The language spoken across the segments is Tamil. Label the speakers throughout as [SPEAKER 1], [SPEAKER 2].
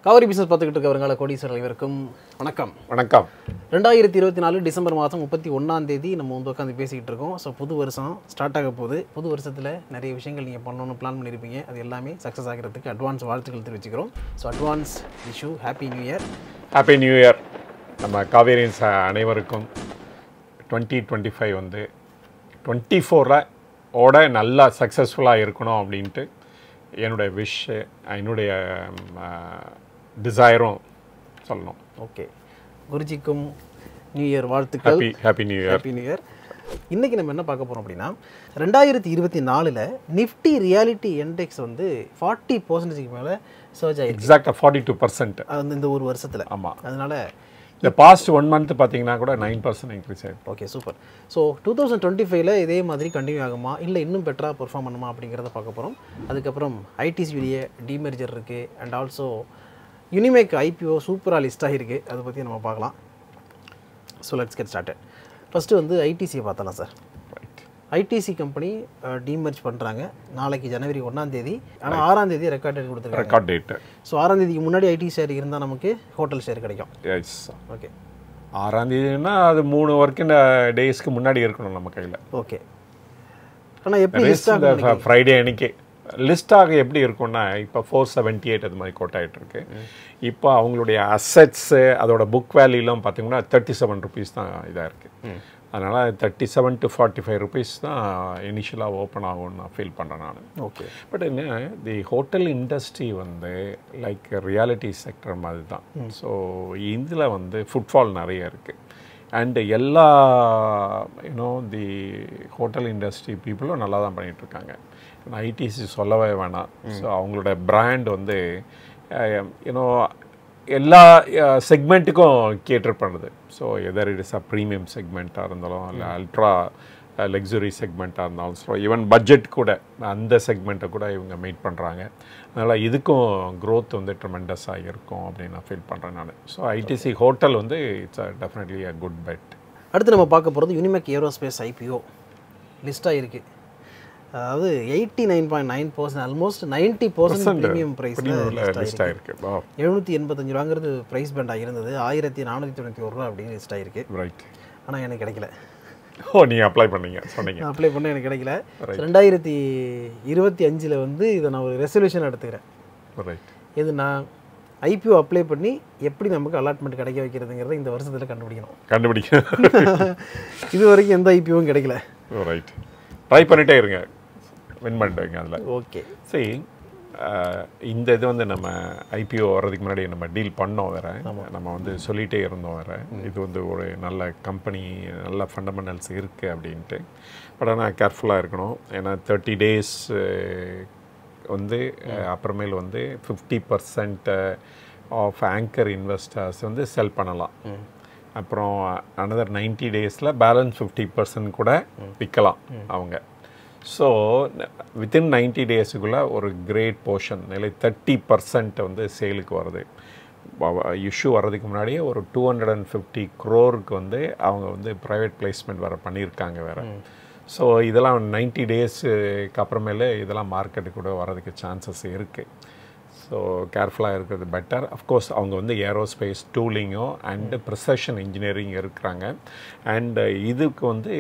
[SPEAKER 1] காவிரி பிசினஸ் பார்த்துக்கிட்டு இருக்க வருங்கால கோடீஸ்வரர் அனைவருக்கும் வணக்கம்.
[SPEAKER 2] வணக்கம்.
[SPEAKER 1] 2024 டிசம்பர் மாதம் 31 நம்ம வந்து உட்காந்து பேசிக்கிட்டு இருக்கோம். ஸோ புது வருஷம் ஸ்டார்ட் ஆக போகுது. புது வருஷத்தில் நிறைய விஷயங்கள் நீங்கள் பண்ணணும்னு பிளான் பண்ணியிருப்பீங்க. அது எல்லாமே சக்ஸஸ் ஆகிறதுக்கு அட்வான்ஸ் வாழ்த்துக்கள் தெரிவிச்சுக்கிறோம். So advance Vishu happy new year.
[SPEAKER 2] Happy new year. நம்ம காவேரியன்ஸ் அனைவருக்கும் 2025 வந்து 24 நல்லா சக்ஸஸ்ஃபுல்லாக இருக்கணும் அப்படின்ட்டு என்னுடைய விஷ், என்னுடைய டிசைரும் சொல்லணும்.
[SPEAKER 1] ஓகே, குருஜிக்கும் நியூ இயர் வாழ்த்துக்கள்.
[SPEAKER 2] Happy new year.
[SPEAKER 1] Happy new year. இன்றைக்கி நம்ம என்ன பார்க்க போகிறோம் அப்படின்னா 2024 நிஃப்டி ரியாலிட்டி இண்டெக்ஸ் வந்து 40% மேலே சர்ஜ் ஆகிருக்கு.
[SPEAKER 2] எக்ஸாக்டாக 42%
[SPEAKER 1] அது இந்த ஒரு வருஷத்தில்.
[SPEAKER 2] ஆமாம்.
[SPEAKER 1] அதனால்
[SPEAKER 2] இந்த பாஸ்ட் 1 மந்த் பார்த்தீங்கன்னா கூட 9% இன்க்ரீஸ் ஆகிருக்கு.
[SPEAKER 1] Okay, super. ஸோ 2025 இதே மாதிரி கண்டினியூ ஆகுமா, இல்லை இன்னும் பெட்டராக பெர்ஃபார்ம் பண்ணுமா அப்படிங்கிறத பார்க்க போகிறோம். அதுக்கப்புறம் ஐடிசியுடைய டிமெர்ஜர் இருக்குது அண்ட் ஆல்சோ யூனிமேக் ஐபிஓ சூப்பராக லிஸ்ட் ஆகிருக்கு. அதை பற்றி நம்ம பார்க்கலாம். So let's get started. First வந்து ஐடிசியை பார்த்தலாம் சார். ஐடிசி கம்பெனி டிமெர்ஜ் பண்ணுறாங்க நாளைக்கு ஜனவரி 1 ஆனால் 6 ரெக்கார்ட் டேட் கொடுத்துருக்காங்க.
[SPEAKER 2] Record date.
[SPEAKER 1] ஸோ 6 முன்னாடி ஐடி ஷேர் இருந்தால் நமக்கு ஹோட்டல் ஷேர் கிடைக்கும்.
[SPEAKER 2] எஸ்.
[SPEAKER 1] ஓகே,
[SPEAKER 2] 6 அது 3 ஒர்க்கிங் டேஸ்க்கு முன்னாடி இருக்கணும் நம்ம கையில்.
[SPEAKER 1] ஓகே. ஆனால் எப்படி லிஸ்ட் ஆகும்
[SPEAKER 2] ஃப்ரைடே அன்னைக்கு லிஸ்டாக எப்படி இருக்கும்னா, இப்போ 478 அது மாதிரி கோட் ஆகிட்டு இருக்கு. இப்போ அவங்களுடைய அசெட்ஸு அதோட புக் வேல்யூலாம் பார்த்தீங்கன்னா 37 ருபீஸ் தான் இதாக இருக்குது. அதனால் 37 to 45 ருபீஸ் தான் இனிஷியலாக ஓப்பன் ஆகும்னு நான் ஃபீல் பண்ணுறேன் நான்.
[SPEAKER 1] ஓகே.
[SPEAKER 2] பட் என்ன, தி ஹோட்டல் இண்டஸ்ட்ரி வந்து லைக் ரியாலிட்டி செக்டர் மாதிரி தான். ஸோ இதில் வந்து ஃபுட்ஃபால் நிறைய இருக்குது. அண்டு எல்லா தி ஹோட்டல் இண்டஸ்ட்ரி பீப்புளும் நல்லா தான் பண்ணிகிட்ருக்காங்க. ஐடிசி சொல்லவே வேணாம். ஸோ அவங்களோட பிராண்ட் வந்து எல்லா செக்மெண்ட்டுக்கும் கேட்டர் பண்ணுது. So either it is a premium செக்மெண்ட்டாக இருந்தாலும் இல்லை அல்ட்ரா லக்ஸுரி செக்மெண்ட்டாக இருந்தாலும், ஸோ ஈவன் பட்ஜெட் கூட அந்த செக்மெண்ட்டை கூட இவங்க மீட் பண்ணுறாங்க. அதனால் இதுக்கும் க்ரோத் வந்து ட்ரெமெண்டஸாக இருக்கும் அப்படின்னு நான் ஃபீல் பண்ணுறேன் நான். ஸோ ஐடிசி ஹோட்டல் வந்து it's definitely a good bet.
[SPEAKER 1] அடுத்து நம்ம பார்க்க போகிறது யூனிமேக் ஏரோஸ்பேஸ் ஐபிஓ லிஸ்ட்டாக இருக்குது. அதாவது 89.9%, ஆல்மோஸ்ட் 90% ப்ரீமியம் ப்ரைஸில் லிஸ்ட் ஆகிருக்கு. 785 ரூபாங்கிறது ப்ரைஸ் பேண்டாக இருந்தது, 1491 ரூபா அப்படின்னு லிஸ்ட் ஆகிருக்கு.
[SPEAKER 2] ரைட்.
[SPEAKER 1] ஆனால் எனக்கு கிடைக்கல.
[SPEAKER 2] நீங்கள் அப்ளை பண்ணீங்க சொன்னீங்க.
[SPEAKER 1] அப்ளை பண்ண எனக்கு கிடைக்கல. 2025 வந்து இதை நான் ஒரு ரெசல்யூஷன் எடுத்துக்கிறேன்.
[SPEAKER 2] ரைட்.
[SPEAKER 1] இது நான் ஐபிஓ அப்ளை பண்ணி எப்படி நமக்கு அலாட்மெண்ட் கிடைக்க வைக்கிறதுங்கிறத இந்த வருஷத்தில் கண்டுபிடிக்கணும். இது வரைக்கும் எந்த ஐபிஓவும் கிடைக்கல.
[SPEAKER 2] ரைட். ட்ரை பண்ணிகிட்டே இருங்க, வின் பண்ணிட்டேங்க அதில்.
[SPEAKER 1] ஓகே.
[SPEAKER 2] சரி, இந்த இது வந்து நம்ம ஐபிஓ வர்றதுக்கு முன்னாடி நம்ம டீல் பண்ணோம் வேறு, நம்ம வந்து சொல்லிகிட்டே இருந்தோம் வேறு, இது வந்து ஒரு நல்ல கம்பெனி, நல்ல ஃபண்டமெண்டல்ஸ் இருக்குது அப்படின்ட்டு. பட் ஆனால் கேர்ஃபுல்லாக இருக்கணும். ஏன்னா 30 days வந்து அப்புறமேல் வந்து 50% ஆஃப் ஆங்கர் இன்வெஸ்டர்ஸ் வந்து செல் பண்ணலாம். அப்புறம் அனதர் 90 daysல பேலன்ஸ் 50% கூட விற்கலாம் அவங்க. ஸோ வித்தின் 90 daysக்குள்ளே ஒரு கிரேட் போர்ஷன் நிலை 30% வந்து சேலுக்கு வருது. இஷ்யூ வர்றதுக்கு முன்னாடியே ஒரு 250 crore வந்து அவங்க வந்து ப்ரைவேட் பிளேஸ்மெண்ட் வேறு பண்ணியிருக்காங்க வேறு. ஸோ இதெல்லாம் 90 daysக்கு அப்புறமேலே இதெல்லாம் மார்க்கெட்டுக்கு கூட வர்றதுக்கு சான்சஸ் இருக்குது. ஸோ கேர்ஃபுல்லாக இருக்கிறது பெட்டர். அஃப்கோர்ஸ் அவங்க வந்து ஏரோஸ்பேஸ் டூலிங்கும் அண்டு ப்ரிசஷன் இன்ஜினியரிங் இருக்கிறாங்க. அண்டு இதுக்கு வந்து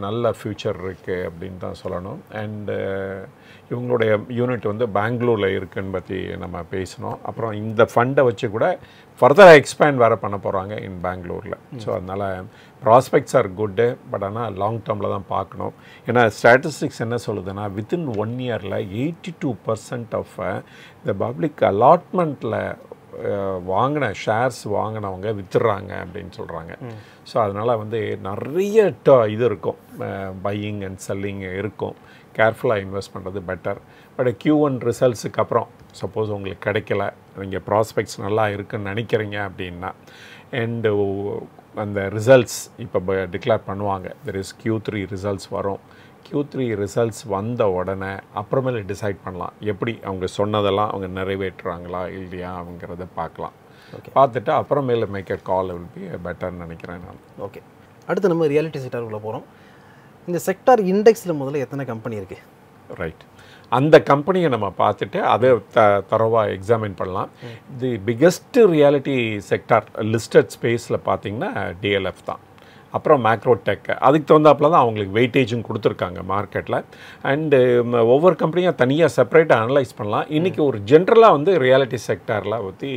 [SPEAKER 2] நல்ல ஃப்யூச்சர் இருக்குது அப்படின்னு தான் சொல்லணும். அண்டு இவங்களுடைய யூனிட் வந்து பெங்களூரில் இருக்குதுன்னு பற்றி நம்ம பேசினோம். அப்புறம் இந்த ஃபண்டை வச்சு கூட ஃபர்தராக எக்ஸ்பேண்ட் வேறு பண்ண போகிறாங்க இன் பெங்களூரில். ஸோ அதனால் ப்ராஸ்பெக்ட்ஸ் ஆர் குட்டு. பட் ஆனால் லாங் டேர்மில் தான் பார்க்கணும். ஏன்னா ஸ்டாட்டிஸ்டிக்ஸ் என்ன சொல்லுதுன்னா, வித்தின் 1 yearல 82% ஆஃப் இந்த பப்ளிக் அலாட்மெண்ட்டில் வாங்கின ஷேர்ஸ் வாங்கினவங்க வித்துடுறாங்க அப்படின்னு சொல்கிறாங்க. ஸோ அதனால் வந்து நிறைய இது இருக்கும், பையிங் அண்ட் செல்லிங் இருக்கும். கேர்ஃபுல்லாக இன்வெஸ்ட் பண்ணுறது பெட்டர். பட் Q1 ரிசல்ட்ஸுக்கு அப்புறம் சப்போஸ் உங்களுக்கு கிடைக்கல, நீங்கள் ப்ராஸ்பெக்ட்ஸ் நல்லா இருக்குன்னு நினைக்கிறீங்க அப்படின்னா, அண்டு அந்த ரிசல்ட்ஸ் இப்போ டிக்ளேர் பண்ணுவாங்க. தெர் இஸ் Q3 ரிசல்ட்ஸ் வரும். Q3 ரிசல்ட்ஸ் வந்த உடனே அப்புறமேல டிசைட் பண்ணலாம் எப்படி அவங்க சொன்னதெல்லாம் அவங்க நிறைவேற்றுறாங்களா இல்லையா அப்படிங்கிறத பார்க்கலாம். பார்த்துட்டு அப்புறமேல make a call will be பெட்டர்னு நினைக்கிறேன் நான்.
[SPEAKER 1] ஓகே. அடுத்து நம்ம ரியாலிட்டி செக்டாருக்குள்ளே போகிறோம். இந்த செக்டார் இண்டெக்ஸில் முதல்ல எத்தனை கம்பெனி இருக்குது?
[SPEAKER 2] ரைட். அந்த கம்பெனியை நம்ம பார்த்துட்டு அதை தரவாக எக்ஸாமின் பண்ணலாம். தி பிக்கெஸ்ட் ரியாலிட்டி செக்டார் லிஸ்டட் ஸ்பேஸில் பார்த்தீங்கன்னா டிஎல்எஃப் தான். அப்புறம் மேக்ரோடெக், அதுக்கு தகுந்தாப்பில் தான் அவங்களுக்கு வெயிட்டேஜும் கொடுத்துருக்காங்க மார்க்கெட்டில். அண்டு ஒவ்வொரு கம்பெனியாக தனியாக செப்பரேட்டாக அனலைஸ் பண்ணலாம். இன்றைக்கி ஒரு ஜென்ரலாக வந்து ரியாலிட்டி செக்டாரில் பற்றி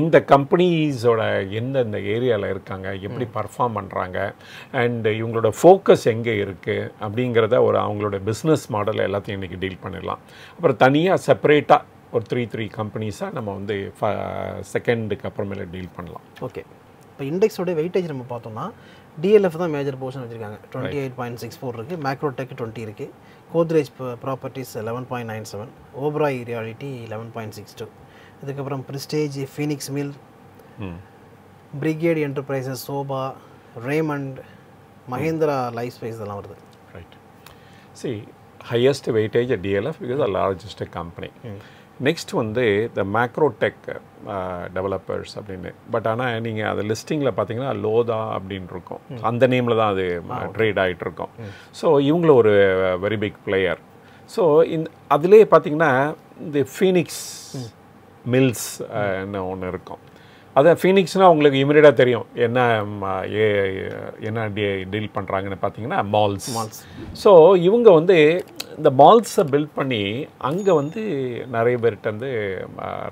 [SPEAKER 2] இந்த கம்பெனிஸோட எந்தெந்த ஏரியாவில் இருக்காங்க, எப்படி பர்ஃபார்ம் பண்ணுறாங்க, அண்டு இவங்களோட ஃபோக்கஸ் எங்கே இருக்குது அப்படிங்கிறத ஒரு அவங்களோட பிஸ்னஸ் மாடல் எல்லாத்தையும் இன்றைக்கி டீல் பண்ணிடலாம். அப்புறம் தனியாக செப்பரேட்டாக ஒரு த்ரீ கம்பெனிஸாக நம்ம வந்து செகண்டுக்கு அப்புறமேல டீல் பண்ணலாம்.
[SPEAKER 1] ஓகே. இப்போ இண்டெக்ஸோட வெயிட்டேஜ் நம்ம பார்த்தோம்னா டிஎல்எஃப் தான் மேஜர் போர்ஷன் வச்சுருக்காங்க. 28.64 இருக்குது, மேக்ரோடெக் 20 இருக்குது, கோத்ரேஜ் ப்ராப்பர்ட்டிஸ் 11.97, ஓபராய் ரியாலிட்டி 11.62, இதுக்கப்புறம் Prestige, Phoenix Mill, Brigade Enterprises, Sobha, Raymond, Mahindra Life Space இதெல்லாம் வருது.
[SPEAKER 2] Right. See highest weightage DLF because the largest company. Next வந்து த மேக்ரோடெக் டெவலப்பர்ஸ் அப்படின்னு. பட் ஆனால் நீங்கள் அது லிஸ்டிங்கில் பார்த்தீங்கன்னா லோதா அப்படின்னு இருக்கும், அந்த நேமில் தான் அது ட்ரேட் ஆகிட்டு இருக்கும். ஸோ இவங்கள ஒரு வெரி பிக் பிளேயர். ஸோ அதிலே பார்த்தீங்கன்னா இந்த ஃபீனிக்ஸ் மில்ஸ் ஒன்று இருக்கும். அதான் ஃபீனிக்ஸ்னால் உங்களுக்கு இமீடியட்டாக தெரியும் என்ன டீல் பண்ணுறாங்கன்னு பார்த்தீங்கன்னா மால்ஸ். ஸோ இவங்க வந்து இந்த மால்ஸை பில்ட் பண்ணி அங்கே வந்து நிறைய பேர்கிட்ட வந்து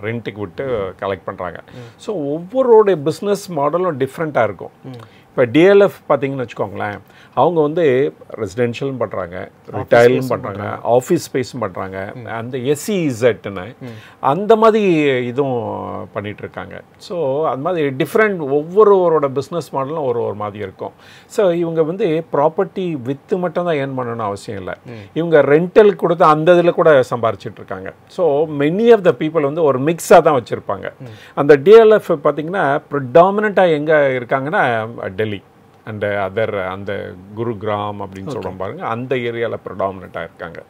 [SPEAKER 2] ரெண்ட்டுக்கு விட்டு கலெக்ட் பண்ணுறாங்க. ஸோ ஒவ்வொருடைய பிஸ்னஸ் மாடலும் டிஃப்ரெண்ட்டாக இருக்கும். இப்போ டிஎல்எஃப் பார்த்தீங்கன்னு வச்சுக்கோங்களேன், அவங்க வந்து ரெசிடென்ஷியலும் பண்ணுறாங்க, ரிட்டைலும் பண்ணுறாங்க, ஆஃபீஸ் ஸ்பேஸும் பண்ணுறாங்க, அந்த எஸ்இஇசட்னு அந்த மாதிரி இதுவும் பண்ணிகிட்ருக்காங்க. ஸோ அந்த மாதிரி டிஃப்ரெண்ட் ஒவ்வொருவரோட பிஸ்னஸ் மாடலும் ஒரு மாதிரி இருக்கும். ஸோ இவங்க வந்து ப்ராப்பர்ட்டி விற்று மட்டும் தான் ஏர்ன் பண்ணணும்னு அவசியம் இல்லை, இவங்க ரெண்டல் கொடுத்து அந்த இதில் கூட சம்பாரிச்சிட்டு இருக்காங்க. So many of the people வந்து ஒரு மிக்ஸாக தான் வச்சுருப்பாங்க. அந்த டிஎல்எஃப் பார்த்தீங்கன்னா ப்ரிடாமினண்ட்டாக எங்கே இருக்காங்கன்னா டெல்லி அண்ட் அதர் அந்த குருகிராம் அப்படின்னு சொல்கிறோம் பாருங்க, அந்த ஏரியாவில் ப்ரிடாமினண்ட்டாக இருக்காங்க.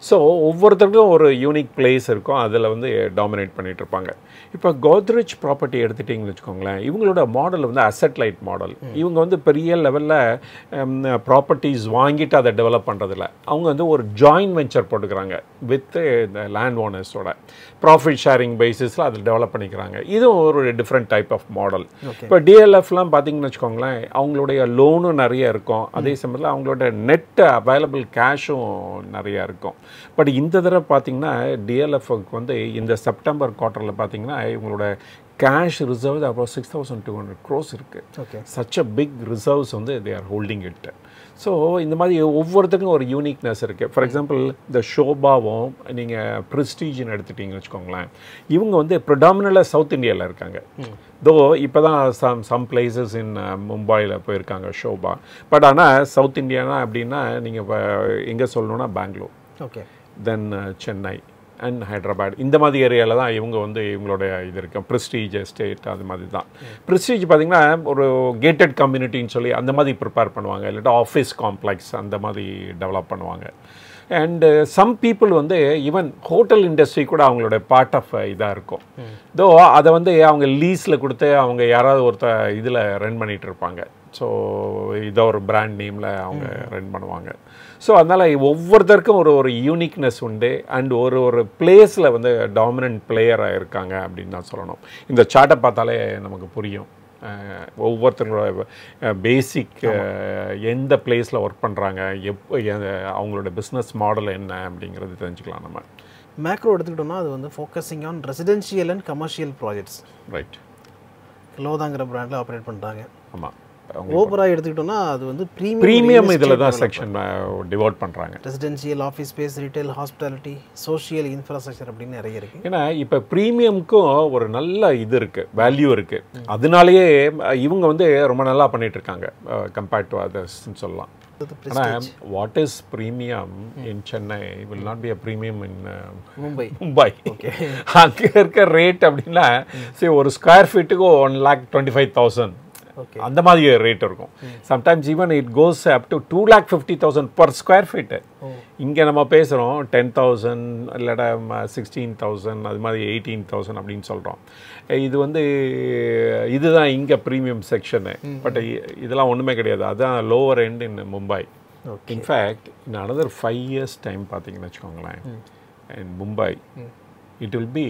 [SPEAKER 2] ஸோ ஒவ்வொருத்தருக்கும் ஒரு யூனிக் பிளேஸ் இருக்கும், அதில் வந்து டாமினேட் பண்ணிகிட்டு இருப்பாங்க. இப்போ கோத்ரேஜ் ப்ராப்பர்ட்டி எடுத்துட்டிங்கன்னு வச்சுக்கோங்களேன், இவங்களோட மாடல் வந்து அசெட் லைட் மாடல். இவங்க வந்து பெரிய லெவலில் ப்ராப்பர்ட்டிஸ் வாங்கிட்டு அதை டெவலப் பண்ணுறதில்ல, அவங்க வந்து ஒரு ஜாயின்ட் வெஞ்சர் போட்டுக்கிறாங்க வித் இந்த லேண்ட் ஓனர்ஸோட ப்ராஃபிட் ஷேரிங் பேசிஸில் அதில் டெவலப் பண்ணிக்கிறாங்க. இதுவும் ஒரு டிஃப்ரெண்ட் டைப் ஆஃப் மாடல். இப்போ டிஎல்எஃப்லாம் பார்த்தீங்கன்னு வச்சுக்கோங்களேன், அவங்களுடைய லோனும் நிறைய இருக்கும், அதே சமயத்தில் அவங்களோட நெட் அவைலபிள் கேஷும் நிறையா இருக்கும். பட் இந்த தடவை பார்த்தீங்கன்னா டிஎல்எஃப்க்கு வந்து இந்த செப்டம்பர் குவார்ட்டரில் பார்த்தீங்கன்னா இவங்களோட கேஷ் ரிசர்வ் அப்புறம் 6,200 crores இருக்குது. சச் அ பிக் ரிசர்வ்ஸ் வந்து they are holding it. So இந்த மாதிரி ஒவ்வொருத்தருக்கும் ஒரு யூனிக்னஸ் இருக்குது. ஃபார் எக்ஸாம்பிள் இந்த ஷோபாவும் நீங்கள் ப்ரெஸ்டீஜ்னு எடுத்துட்டிங்கன்னு வச்சுக்கோங்களேன், இவங்க வந்து ப்ரிடாமினலாக சவுத் இந்தியாவில் இருக்காங்க. தோ இப்போ தான் சம் பிளேசஸ் இன் மும்பையில் போயிருக்காங்க ஷோபா. பட் ஆனால் சவுத் இந்தியானா அப்படின்னா நீங்கள் இப்போ எங்கே சொல்லணுன்னா பெங்களூர், தென் சென்னை அண்ட் ஹைதராபாத், இந்த மாதிரி ஏரியாவில் தான் இவங்க வந்து இவங்களோட இது இருக்குது. ப்ரெஸ்டீஜ் எஸ்டேட் அது மாதிரி தான். ப்ரெஸ்டீஜ் பார்த்திங்கன்னா ஒரு கேட்டட் கம்யூனிட்டின்னு சொல்லி அந்த மாதிரி ப்ரிப்பேர் பண்ணுவாங்க, இல்லாட்டா ஆஃபீஸ் காம்ப்ளெக்ஸ் அந்த மாதிரி டெவலப் பண்ணுவாங்க. அண்டு சம் பீப்புள் வந்து ஈவன் ஹோட்டல் இண்டஸ்ட்ரி கூட அவங்களோட பார்ட் ஆஃப் இதாக இருக்கும். தோ அதை வந்து அவங்க லீஸில் கொடுத்து அவங்க யாராவது ஒருத்தர் இதில் ரன் பண்ணிகிட்டு இருப்பாங்க. ஸோ இதை ஒரு பிராண்ட் நேமில் அவங்க ரன் பண்ணுவாங்க. ஸோ அதனால் ஒவ்வொருத்தருக்கும் ஒரு யூனிக்னஸ் உண்டு அண்ட் ஒரு பிளேஸில் வந்து டாமினன்ட் பிளேயராக இருக்காங்க அப்படின்னு தான் சொல்லணும். இந்த சார்ட்டை பார்த்தாலே நமக்கு புரியும் ஒவ்வொருத்தங்களோட பேசிக் எந்த பிளேஸில் ஒர்க் பண்ணுறாங்க, அவங்களோட பிஸ்னஸ் மாடல் என்ன அப்படிங்கிறது தெரிஞ்சுக்கலாம். நம்ம
[SPEAKER 1] மேக்ரோ எடுத்துக்கிட்டோம்னா அது வந்து focusing on residential and commercial projects.
[SPEAKER 2] Right.
[SPEAKER 1] லோதாங்கிற பிராண்டில் ஆப்ரேட் பண்ணுறாங்க.
[SPEAKER 2] ஆமாம்.
[SPEAKER 1] ஓபராய் எடுத்துக்கிட்டோம்னா அது வந்து
[SPEAKER 2] ப்ரீமியம் இதில் தான் செக்ஷன் டிவோட் பண்ணுறாங்க.
[SPEAKER 1] Residential, office space, retail, hospitality, social infrastructure அப்படின்னு நிறைய இருக்குது.
[SPEAKER 2] ஏன்னா இப்போ ப்ரீமியமுக்கும் ஒரு நல்ல இது இருக்குது, வேல்யூ இருக்குது. அதனாலேயே இவங்க வந்து ரொம்ப நல்லா பண்ணிகிட்டு இருக்காங்க கம்பேர்ட் டு அதர்ஸ்ன்னு சொல்லலாம். ஆனால் what is premium in Chennai will not be a premium in Mumbai. அங்கே இருக்க ரேட் அப்படின்னா சரி ஒரு ஸ்கொயர் ஃபீட்டுக்கு 1,25,000 அந்த மாதிரி ரேட் இருக்கும். Sometimes even it goes up to 2,50,000 per square feet. இங்கே நம்ம பேசுகிறோம் 10,000 இல்லாட்டா 16,000 அது மாதிரி 18,000 அப்படின்னு சொல்கிறோம். இது வந்து இதுதான் இங்கே ப்ரீமியம் செக்ஷனு. பட் இதெல்லாம் ஒன்றுமே கிடையாது, அதுதான் lower end in Mumbai.
[SPEAKER 1] Okay.
[SPEAKER 2] In fact in another 5 years time பார்த்தீங்கன்னு வச்சுக்கோங்களேன், in Mumbai it will be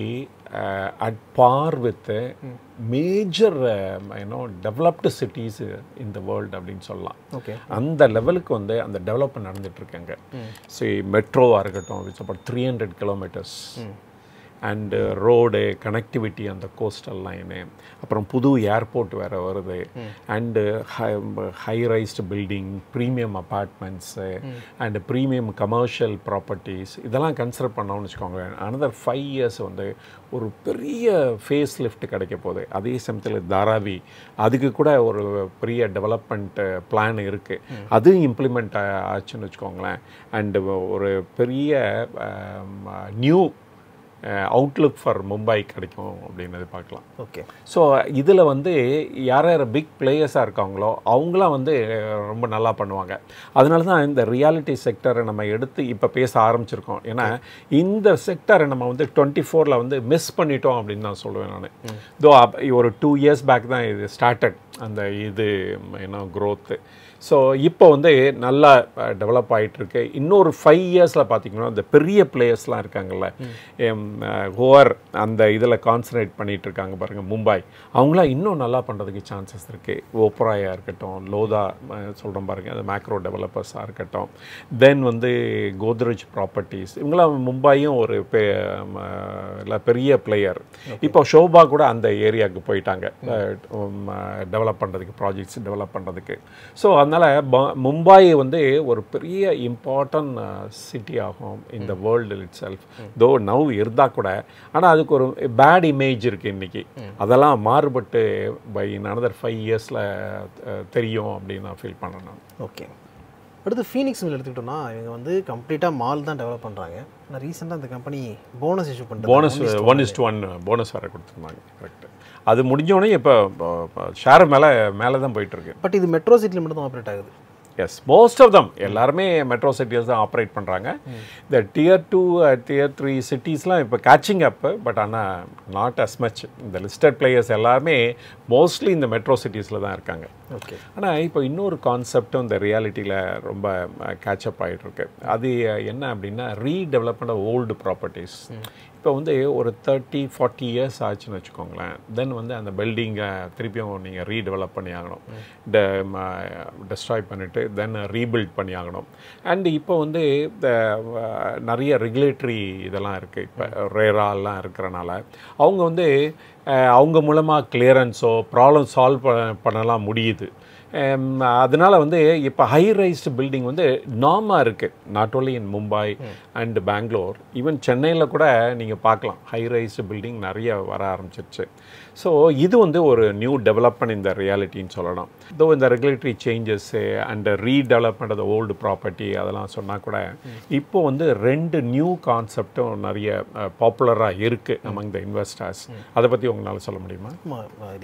[SPEAKER 2] at par with major developed cities in the world அப்படின்னு சொல்லலாம்.
[SPEAKER 1] ஓகே.
[SPEAKER 2] அந்த லெவலுக்கு வந்து அந்த டெவலப்மெண்ட் நடந்துட்டு இருக்காங்க. சரி, மெட்ரோவாக இருக்கட்டும், with about 300 kilometers and road connectivity அந்த கோஸ்டல் லைனு, அப்புறம் புது ஏர்போர்ட் வேறு வருது, and high raised building, premium apartments and premium commercial properties இதெல்லாம் கன்சிடர் பண்ணோம்னு வச்சுக்கோங்க. another 5 years வந்து ஒரு பெரிய ஃபேஸ் லிஃப்ட் கிடைக்க போகுது. அதே சமயத்தில் தாராவி அதுக்கு கூட ஒரு பெரிய டெவலப்மெண்ட் பிளான் இருக்குது, அது இம்ப்ளிமெண்ட் ஆச்சுன்னு வச்சுக்கோங்களேன். அண்டு ஒரு பெரிய நியூ அவுட்லுக் ஃபார் மும்பை கிடைக்கும் அப்படின்னு பார்க்கலாம்.
[SPEAKER 1] ஓகே.
[SPEAKER 2] ஸோ இதில் வந்து யார் யார் பிக் பிளேயர்ஸாக இருக்காங்களோ அவங்களாம் வந்து ரொம்ப நல்லா பண்ணுவாங்க. அதனால தான் இந்த ரியாலிட்டி செக்டரை நம்ம எடுத்து இப்போ பேச ஆரம்பிச்சிருக்கோம். ஏன்னா இந்த செக்டரை நம்ம வந்து 24 வந்து மிஸ் பண்ணிட்டோம் அப்படின்னு நான் சொல்லுவேன் நான். தோ ஒரு 2 years பேக் தான் இது ஸ்டார்டட் அந்த இது க்ரோத்து. ஸோ இப்போ வந்து நல்லா டெவலப் ஆகிட்டுருக்கு. இன்னொரு 5 yearsல பார்த்தீங்கன்னா இந்த பெரிய பிளேயர்ஸ்லாம் இருக்காங்கல்ல, ஹோவர் அந்த இதில் கான்சன்ட்ரேட் பண்ணிகிட்டு இருக்காங்க பாருங்கள் மும்பை, அவங்களாம் இன்னும் நல்லா பண்ணுறதுக்கு சான்சஸ் இருக்குது. ஓப்ராயாக இருக்கட்டும், லோதா சொல்கிறோம் பாருங்கள், அது மேக்ரோ டெவலப்பர்ஸாக இருக்கட்டும், தென் வந்து கோத்ரேஜ் ப்ராப்பர்ட்டிஸ், இவங்களாம் மும்பையும் ஒரு பெரிய பிளேயர். இப்போ ஷோபா கூட அந்த ஏரியாவுக்கு போயிட்டாங்க டெவலப் பண்ணுறதுக்கு, ப்ராஜெக்ட்ஸ் டெவலப் பண்ணுறதுக்கு. ஸோ அதனால் மும்பை வந்து ஒரு பெரிய இம்பார்ட்டன்ட் சிட்டி ஆகும் இந்த வேர்ல்டு இட் செல்ஃப். தோ நவ் இருந்தால் கூட, ஆனால் அதுக்கு ஒரு பேட் இமேஜ் இருக்குது இன்றைக்கி. அதெல்லாம் மாறுபட்டு பை another 5 yearsல தெரியும் அப்படின்னு நான் ஃபீல் பண்ணேன்.
[SPEAKER 1] ஓகே. அடுத்து ஃபீனிக்ஸ் மில் எடுத்துக்கிட்டோம்னா இவங்க வந்து கம்ப்ளீட்டாக மால் தான் டெவலப் பண்ணுறாங்க. ஆனால் ரீசெண்டாக அந்த கம்பெனி போனஸ் இஷ்யூ பண்ணுறாங்க.
[SPEAKER 2] போனஸ் 1:1 போனஸ் வேறு கொடுத்துருந்தாங்க. கரெக்ட். அது முடிஞ்சோடனே இப்போ ஷேர் மேலே தான் போயிட்டுருக்கு.
[SPEAKER 1] பட் இது மெட்ரோ சிட்டியில் மட்டும் தான் ஆப்ரேட் ஆகுது.
[SPEAKER 2] எஸ், மோஸ்ட் ஆஃப் தம் எல்லாருமே மெட்ரோ சிட்டிஸ் தான் ஆப்ரேட் பண்ணுறாங்க. இந்த Tier 2 Tier 3 சிட்டிஸ்லாம் இப்போ கேட்சிங் அப், பட் ஆனால் நாட் அஸ் மச். இந்த லிஸ்டட் பிளேயர்ஸ் எல்லாருமே மோஸ்ட்லி இந்த மெட்ரோ சிட்டிஸில் தான் இருக்காங்க.
[SPEAKER 1] ஓகே.
[SPEAKER 2] ஆனால் இப்போ இன்னொரு கான்செப்டும் இந்த ரியாலிட்டியில் ரொம்ப கேட்சப் ஆகிட்டுருக்கு. அது என்ன அப்படின்னா ரீடெவலப்மெண்ட் ஆஃப் ஓல்டு ப்ராப்பர்ட்டிஸ். இப்போ வந்து ஒரு 30-40 years ஆச்சுன்னு வச்சுக்கோங்களேன், தென் வந்து அந்த பில்டிங்கை திருப்பியும் நீங்கள் ரீடெவலப் பண்ணி ஆகணும், டெஸ்ட்ராய் பண்ணிவிட்டு தென் ரீபில்ட் பண்ணி ஆகணும். அண்டு இப்போ வந்து நிறைய ரெகுலேட்டரி இதெல்லாம் இருக்குது. இப்போ ரேராலாம் இருக்கிறனால அவங்க வந்து அவங்க மூலமாக கிளியரன்ஸோ ப்ராப்ளம் சால்வ் பண்ணலாம் முடியுது. அதனால் வந்து இப்போ ஹை ரைஸ்டு பில்டிங் வந்து நார்மாக இருக்குது. Not only in Mumbai and Bangalore, even சென்னையில் கூட நீங்கள் பார்க்கலாம் ஹை ரைஸ்டு பில்டிங் நிறைய வர ஆரம்பிச்சிருச்சு. ஸோ இது வந்து ஒரு நியூ டெவலப்மெண்ட் இந்த ரியாலிட்டின்னு சொல்லலாம். இதோ இந்த regulatory changes and redevelopment of the old property அதெல்லாம் சொன்னால் கூட இப்போ வந்து 2 நியூ கான்செப்டும் நிறைய பாப்புலராக இருக்குது அமங் த இன்வெஸ்டர்ஸ். அதை பற்றி உங்களால் சொல்ல முடியுமா?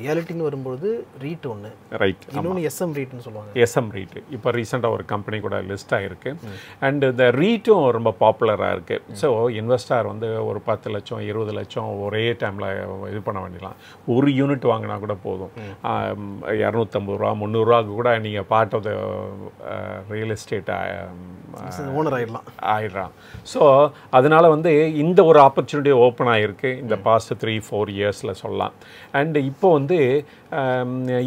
[SPEAKER 1] ரியாலிட்டின்னு வரும்போது ரீட் ஒன்று,
[SPEAKER 2] ரைட்,
[SPEAKER 1] இன்னொன்று எஸ்எம் ரீட்னு சொல்லுவாங்க.
[SPEAKER 2] எஸ்எம் ரீட்டு இப்போ ரீசெண்டாக ஒரு கம்பெனி கூட லிஸ்ட் ஆகிருக்கு. அண்ட் இந்த ரீட்டும் ரொம்ப பாப்புலராக இருக்குது. ஸோ இன்வெஸ்டர் வந்து ஒரு 10 லட்சம் 20 லட்சம் ஒரே டைமில் இது பண்ண வேண்டியலாம். ஒரு யூனிட் வாங்கினா கூட போதும், 250 ரூபா 300 ரூபாய்க்கு கூட நீங்கள் part of the real estate
[SPEAKER 1] owner
[SPEAKER 2] ஆயிடலாம். ஸோ அதனால் வந்து இந்த ஒரு ஆப்பர்ச்சுனிட்டி ஓப்பன் ஆகிருக்கு இந்த பாஸ்ட் 3-4 இயர்ஸில் சொல்லலாம். அண்டு இப்போ வந்து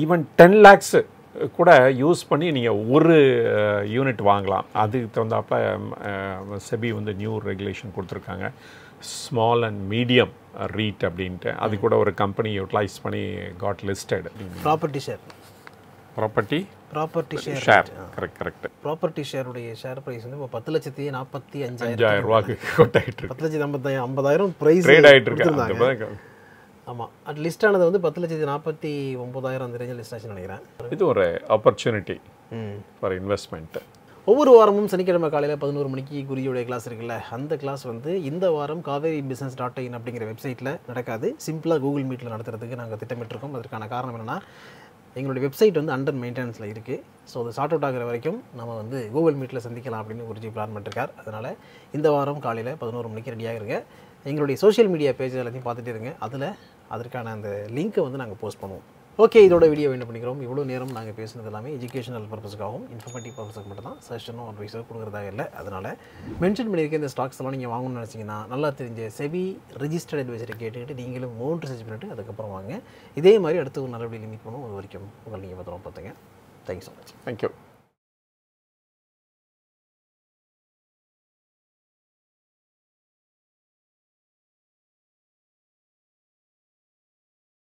[SPEAKER 2] ஈவன் 10 lakhs கூட யூஸ் பண்ணி நீங்கள் ஒரு யூனிட் வாங்கலாம். அதுக்கு தகுந்தாப்பில் செபி வந்து நியூ ரெகுலேஷன் கொடுத்துருக்காங்க, ஸ்மால் அண்ட் மீடியம் ரீட் அப்படின்ட்டு. அது கூட ஒரு கம்பெனி யூட்டிலைஸ் பண்ணி got listed.
[SPEAKER 1] Property share
[SPEAKER 2] correct.
[SPEAKER 1] Property ஷேருடைய ஷேர் பிரைஸ் வந்து இப்போ 10,45,000
[SPEAKER 2] ரூபாய்க்கு கொட்டாயிட்டு இருக்கு.
[SPEAKER 1] 10,50,000 பிரைஸ்
[SPEAKER 2] ட்ரேட் ஆகிட்டு இருக்கு.
[SPEAKER 1] ஆமாம், அது லிஸ்ட் ஆனது வந்து 10,49,000 அந்த ரேஞ்சில் லிஸ்ட் ஆச்சுன்னு நினைக்கிறேன்.
[SPEAKER 2] இது ஒரு ஆப்பர்ச்சுனிட்டி ஃபார் இன்வெஸ்ட்மெண்ட்.
[SPEAKER 1] ஒவ்வொரு வாரமும் சனிக்கிழமை காலையில் 11 மணிக்கு குருஜியோடைய கிளாஸ் இருக்குல்ல, அந்த கிளாஸ் வந்து இந்த வாரம் kaveribusiness.in அப்படிங்கிற வெப்சைட்டில் நடக்காது. சிம்பிளாக கூகுள் மீட்டில் நடத்துறதுக்கு நாங்கள் திட்டமிட்டிருக்கோம். அதற்கான காரணம் என்னென்னா எங்களுடைய வெப்சைட் வந்து அண்டர் மெயின்டெனன்ஸில் இருக்குது. ஸோ அது சார்ட் அவுட் ஆகிற வரைக்கும் நம்ம வந்து கூகுள் மீட்டில் சந்திக்கலாம் அப்படின்னு குருஜி பிளான் பண்ணிருக்கார். அதனால் இந்த வாரம் காலையில் 11 மணிக்கு ரெடியாக இருங்க. எங்களுடைய சோஷியல் மீடியா பேஜ் எல்லாத்தையும் பார்த்துட்டு இருங்க. அதில் அதற்கான அந்த லிங்க்கை வந்து நாங்கள் போஸ்ட் பண்ணுவோம். ஓகே, இதோட வீடியோ என்ன பண்ணிக்கிறோம். இவ்வளோ நேரம் நாங்கள் பேசுனது எல்லாமே எஜுகேஷனல் பர்பஸுக்காகவும் இன்ஃபர்மேட்டிவ் பர்பஸுக்கு மட்டும் தான். சஜஷனோ அட்வைஸோ கொடுக்குறதாக இல்லை. அதனால் மென்ஷன் பண்ணியிருக்க இந்த ஸ்டாக்ஸ் எல்லாம் நீங்கள் வாங்கணும்னு நினச்சிங்கன்னா நல்லா தெரிஞ்ச செபி ரெஜிஸ்டர்ட் அட்வைஸரை கேட்டுக்கிட்டு நீங்களும் ரிசர்ச் பண்ணிட்டு அதுக்கப்புறம் வாங்க. இதே மாதிரி அடுத்து ஒரு நல்ல வீடியோ மீட் பண்ணுவோம். அது வரைக்கும் உங்களை நீங்கள் பத்திரம் பார்த்துங்க. Thank you so much.
[SPEAKER 2] தேங்க்யூ.